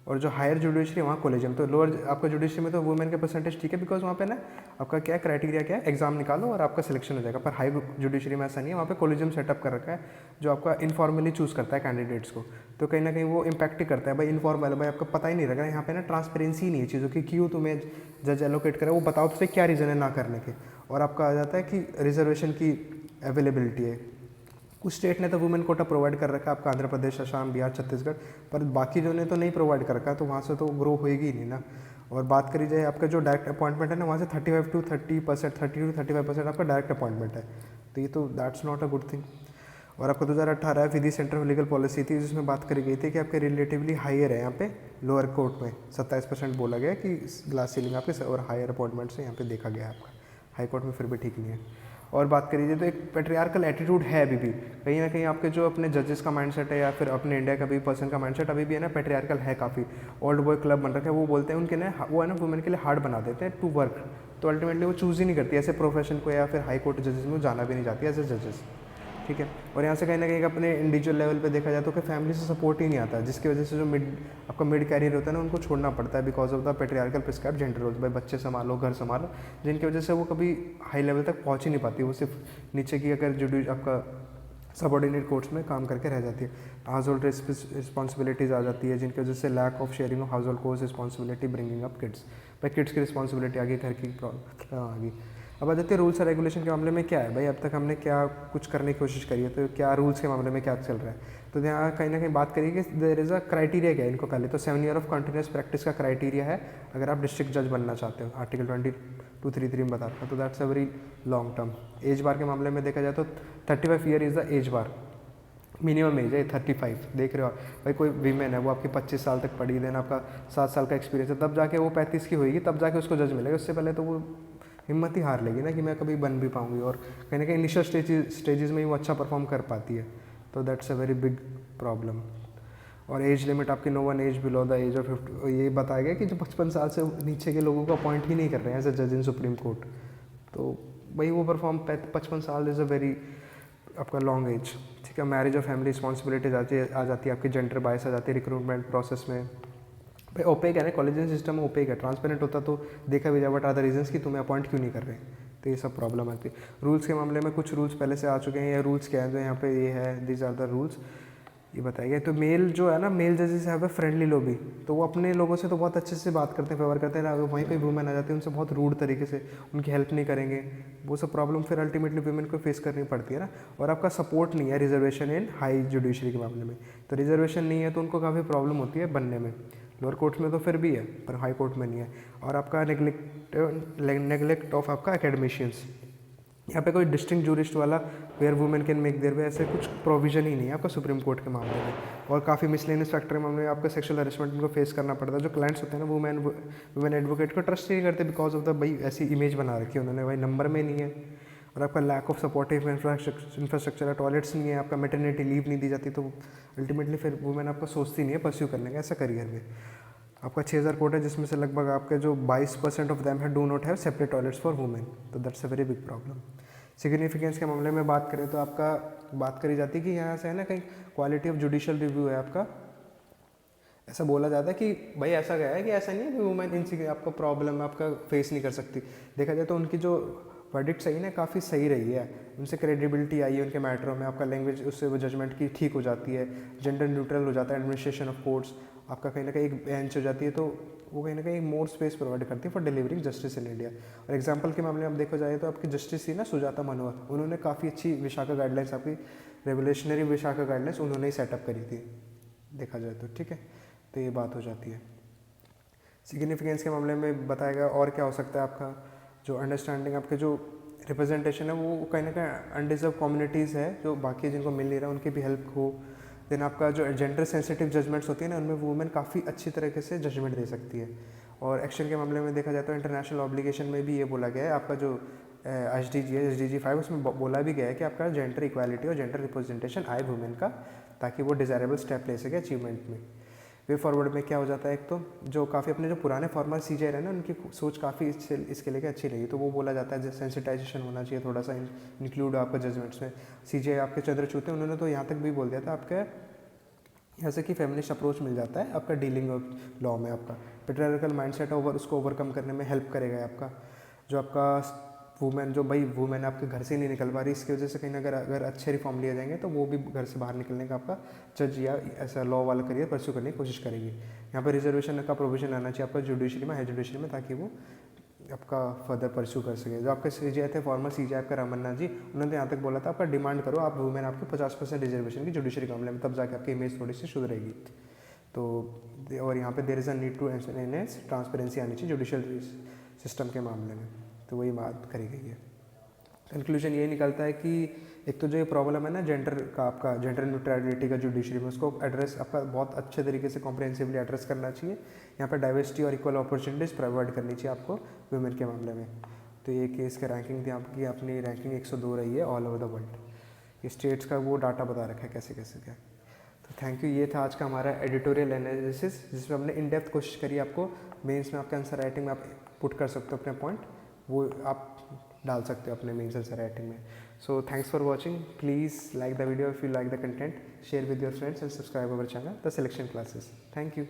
और जो हायर जुडिशरी वहाँ कॉलेजियम। तो लोअर आपका जुडिशरी में तो वुमेन का परसेंटेज ठीक है, बिकॉज वहाँ पे ना आपका क्या क्राइटेरिया क्या है, एग्जाम निकालो और आपका सिलेक्शन हो जाएगा। पर हाई जुडिशरी में ऐसा नहीं है, वहाँ पे कॉलेजियम सेटअप कर रखा है जो आपका इनफॉर्मली चूज़ करता है कैंडिडेट्स को। तो कहीं ना कहीं वो इम्पैक्ट ही करता है भाई, इनफॉर्मल भाई आपको पता ही नहीं लग रहा है, यहाँ पे ना ट्रांसपेरेंसी नहीं है चीज़ों की, क्यों तुम्हें जज एलोकेट करे, वो बताओ तो क्या रीज़न है ना करने के। और आपका आ जाता है कि रिजर्वेशन की अवेलेबिलिटी है, कुछ स्टेट ने तो वुमेन कोटा प्रोवाइड कर रखा है, आपका आंध्र प्रदेश, असम, बिहार, छत्तीसगढ़, पर बाकी जो ने तो नहीं प्रोवाइड कर रखा है, तो वहाँ से तो ग्रो होएगी ही नहीं ना। और बात करी जाए आपका जो डायरेक्ट अपॉइंटमेंट है ना, वहाँ से 35 to 30%, 30 to 35% आपका डायरेक्ट अपॉइंटमेंट है। तो ये तो that's not a good thing. और आपका 2018 विधि सेंटर ऑफ लीगल पॉलिसी थी, जिसमें बात करी गई थी कि आपके रिलेटिवली हायर है यहाँ पे लोअर कोर्ट में 27% बोला गया कि ग्लास सीलिंग आपके, और हायर अपॉइंटमेंट से यहाँ पे देखा गया है आपका। हाई कोर्ट में फिर भी ठीक नहीं है। और बात करिए तो एक पेट्रियार्कल एटीट्यूड है अभी भी कहीं ना कहीं, आपके जो अपने जजेस का माइंडसेट है या फिर अपने इंडिया का भी पर्सन का माइंडसेट अभी भी है ना पेट्रियार्कल है काफ़ी। ओल्ड बॉय क्लब बन रखा है, वो बोलते हैं उनके ना, वो है ना वुमेन के लिए हार्ड बना देते हैं टू वर्क। तो अल्टीमेटली वो चूज़ ही नहीं करती ऐसे प्रोफेशन को, या फिर हाई कोर्ट जजेस में जाना भी नहीं चाहती एज ए जजेस। ठीक है, और यहाँ से कहीं ना कहीं अपने इंडिविजुअल लेवल पे देखा जाए तो कि फैमिली से सपोर्ट ही नहीं आता, जिसकी वजह से जो आपका मिड कैरियर होता है ना, उनको छोड़ना पड़ता है because of the patriarchal prescribe gender roles. भाई बच्चे संभालो, घर संभालो, जिनकी वजह से वो कभी हाई लेवल तक पहुँच ही नहीं पाती, वो सिर्फ नीचे की अगर आपका सबऑर्डिनेट कोर्ट्स में काम करके रह जाती है। हाउस होल्ड रिस्पॉन्सिबिलिटीज़ आ जाती है जिनकी वजह से lack of sharing of house hold chores responsibility bringing up kids, भाई किड्स की रिस्पॉन्सिबिलिटी आ गई, घर की प्रॉब्लम आ गई। अब आ जाते हैं रूल्स और रेगुलेशन के मामले में क्या है भाई, अब तक हमने क्या कुछ करने की कोशिश करी है, तो क्या रूल्स के मामले में क्या चल रहा है। तो यहाँ कहीं ना कहीं बात करिए कि देयर इज़ अ क्राइटेरिया क्या है इनको पहले तो 7 ईयर ऑफ कंटिन्यूस प्रैक्टिस का क्राइटेरिया है अगर आप डिस्ट्रिक्ट जज बनना चाहते हो, आर्टिकल 2233 में बताता है। तो that's a very long term. Age bar के मामले में देखा जाए तो 35 year is the age bar, minimum age है 35। देख रहे हो आप भाई, कोई वीमेन है वो आपकी 25 साल तक पढ़ी, देन आपका 7 साल का एक्सपीरियंस है, तब जाके वो 35 की होगी, तब जाके उसको जज मिलेगा। उससे पहले तो वो हिम्मत ही हार लेगी ना कि मैं कभी बन भी पाऊंगी, और कहीं ना कहीं इनिशियल स्टेजेस में ही वो अच्छा परफॉर्म कर पाती है। तो that's a very big problem. और एज लिमिट आपकी no one age below the age of 50, ये बताया गया कि जो 55 साल से नीचे के लोगों को अपॉइंट ही नहीं कर रहे हैं एज अ जज इन सुप्रीम कोर्ट, तो भाई वो परफॉर्म 55 साल इज़ अ वेरी आपका लॉन्ग एज। ठीक है, मैरिज और फैमिली रिस्पॉन्सिबिलिटीज आ जाती है आपकी, जेंडर बायस आ जाती है रिक्रूटमेंट प्रोसेस में। भाई ओपेक है ना, कॉलेज सिस्टम ओपेक है, ट्रांसपेरेंट होता तो देखा भी जाए बट आर द रीजंस कि तुम्हें अपॉइंट क्यों नहीं कर रहे, तो ये सब प्रॉब्लम आती है। रूल्स के मामले में कुछ रूल्स पहले से आ चुके हैं, या रूल्स क्या है जो यहाँ पे ये है, दिस आर द रूल्स, ये बताया गया। तो मेल जो है ना, मेल जजेस हैव अ फ्रेंडली लॉबी, तो वो अपने लोगों से तो बहुत अच्छे से बात करते हैं, फेवर करते हैं, अगर वहीं पे वुमेन आ जाती है उनसे बहुत रूड तरीके से उनकी हेल्प नहीं करेंगे, वो सब प्रॉब्लम फिर अल्टीमेटली वुमेन को फेस करनी पड़ती है ना। और आपका सपोर्ट नहीं है रिजर्वेशन इन हाई जुडिशरी के मामले में, तो रिजर्वेशन नहीं है तो उनको काफ़ी प्रॉब्लम होती है बनने में। लोअर कोर्ट में तो फिर भी है पर हाई कोर्ट में नहीं है। और आपका नेग्लेक्ट ऑफ आपका एकेडमिशियंस, यहाँ पे कोई डिस्टिंक्ट जूरिस्ट वाला where women can make their way, ऐसे कुछ प्रोविजन ही नहीं है आपका सुप्रीम कोर्ट के मामले में। और काफ़ी मिसलेनियस फैक्टर के मामले में आपका सेक्सुअल हरेसमेंट उनको फेस करना पड़ता है। जो क्लाइंट्स होते हैं ना वुमेन एडवोकेट को ट्रस्ट नहीं करते बिकॉज ऑफ द भाई ऐसी इमेज बना रखी है उन्होंने, भाई नंबर में नहीं है। और आपका lack of supportive infrastructure, toilets नहीं है, आपका मेटर्निटी लीव नहीं दी जाती, तो अल्टीमेटली फिर वुमेन आपको सोचती नहीं है परस्यू करने का ऐसा करियर में। आपका 6000 कोट है जिसमें से लगभग आपके जो 22% ऑफ देम है do not have separate toilets for women, तो that's a very big problem. Significance के मामले में बात करें तो आपका बात करी जाती है कि यहाँ से है ना कहीं क्वालिटी ऑफ जुडिशियल रिव्यू है आपका, ऐसा बोला जाता है कि भाई ऐसा गया है कि ऐसा नहीं है कि वुमेन इन आपका प्रॉब्लम आपका फेस नहीं कर सकती। देखा जाए तो उनकी जो वर्डिक्ट सही ना काफ़ी सही रही है, उनसे क्रेडिबिलिटी आई है उनके मैटरों में, आपका लैंग्वेज उससे वो जजमेंट की ठीक हो जाती है, जेंडर न्यूट्रल हो जाता है एडमिनिस्ट्रेशन ऑफ कोर्ट्स, आपका कहीं ना कहीं एक बेंच हो जाती है, तो वो कहीं ना कहीं मोर स्पेस प्रोवाइड करती है for delivering justice in India. और एग्जांपल के मामले में आप देखा जाए तो आपकी जस्टिस थी ना सुजाता मनोहर, उन्होंने काफ़ी अच्छी विशाखा गाइडलाइंस, आपकी रेवोल्यूशनरी विशाखा गाइडलाइंस उन्होंने ही सेटअप करी थी देखा जाए तो। ठीक है, तो ये बात हो जाती है। सिग्निफिकेंस के मामले में बताया गया और क्या हो सकता है आपका जो अंडरस्टैंडिंग, आपके जो रिप्रेजेंटेशन है वो कहीं ना कहीं अनडिजर्व कम्युनिटीज़ है जो बाकी जिनको मिल नहीं रहा उनकी भी हेल्प हो। देन आपका जो जेंडर सेंसिटिव जजमेंट्स होती है ना उनमें वुमेन काफ़ी अच्छी तरीके से जजमेंट दे सकती है। और एक्शन के मामले में देखा जाता है इंटरनेशनल ऑब्लिगेशन में भी ये बोला गया है, आपका जो SDG 5 उसमें बोला भी गया है कि आपका जेंडर इक्वालिटी और जेंडर रिप्रेजेंटेशन आए वुमेन का, ताकि वो डिज़ायरेबल स्टेप ले सके अचीवमेंट में। वे फॉरवर्ड में क्या हो जाता है, एक तो जो काफ़ी अपने जो पुराने फॉर्मर CJ रहे ना उनकी सोच काफ़ी इसके लेके अच्छी रही, तो वो बोला जाता है सेंसिटाइजेशन होना चाहिए थोड़ा सा इंक्लूड आपका जजमेंट्स में। CJ आपके चंद्रचूड़ उन्होंने तो यहाँ तक भी बोल दिया था आपके यहाँ से कि फेमिनिस्ट अप्रोच मिल जाता है आपका डीलिंग ऑफ लॉ में, आपका पेट्रियार्कल माइंडसेट उसको ओवरकम करने में हेल्प करेगा आपका। जो आपका वुमेन जो भाई वुमेन आपके घर से नहीं निकल पा रही, इसकी वजह से कहीं अगर अच्छे रिफॉर्म लिए जाएंगे तो वो भी घर से बाहर निकलने का आपका जज या ऐसा लॉ वाला करियर परस्यू करने की कोशिश करेगी। यहाँ पर रिजर्वेशन का प्रोविजन आना चाहिए आपका जुडिशरी में, हाई जुडिशरी में, ताकि वो आपका फर्दर परस्यू कर सके। जो आपके CJ थे फॉर्मर CJ आपका रमन्ना जी, उन्होंने यहाँ तक बोला था आपका डिमांड करो आप वुमेन आपके 50% रिजर्वेशन की जुडिशरी के मामले में, तब जाके आपकी इमेज थोड़ी सी सुधरेगी। तो और यहाँ पे there is a need to enhance transparency आनी चाहिए जुडिशियल सिस्टम के मामले में, तो वही बात करी गई है। कंक्लूजन ये निकलता है कि एक तो जो ये प्रॉब्लम है ना जेंडर का, आपका जेंडर न्यूट्रलिटी का जुडिशरी में, उसको एड्रेस आपका बहुत अच्छे तरीके से कॉम्प्रिहेंसिवली एड्रेस करना चाहिए। यहाँ पर डाइवर्सिटी और इक्वल अपॉर्चुनिटीज़ प्रोवाइड करनी चाहिए आपको वुमेन के मामले में। तो ये केस की रैंकिंग थी आपकी, अपनी रैंकिंग 102 रही है ऑल ओवर द वर्ल्ड। ये स्टेट्स का वो डाटा बता रखा है कैसे कैसे क्या। तो थैंक यू, ये था आज का हमारा एडिटोरियल एनालिसिस जिसमें हमने इन डेप्थ कोशिश करी आपको मेंस में आपके आंसर राइटिंग में आप पुट कर सकते हो अपने पॉइंट, वो आप डाल सकते हो अपने मेंस आंसर राइटिंग में। So thanks for watching, please like the video if you like the content, share with your friends and subscribe our channel the selection classes. Thank you.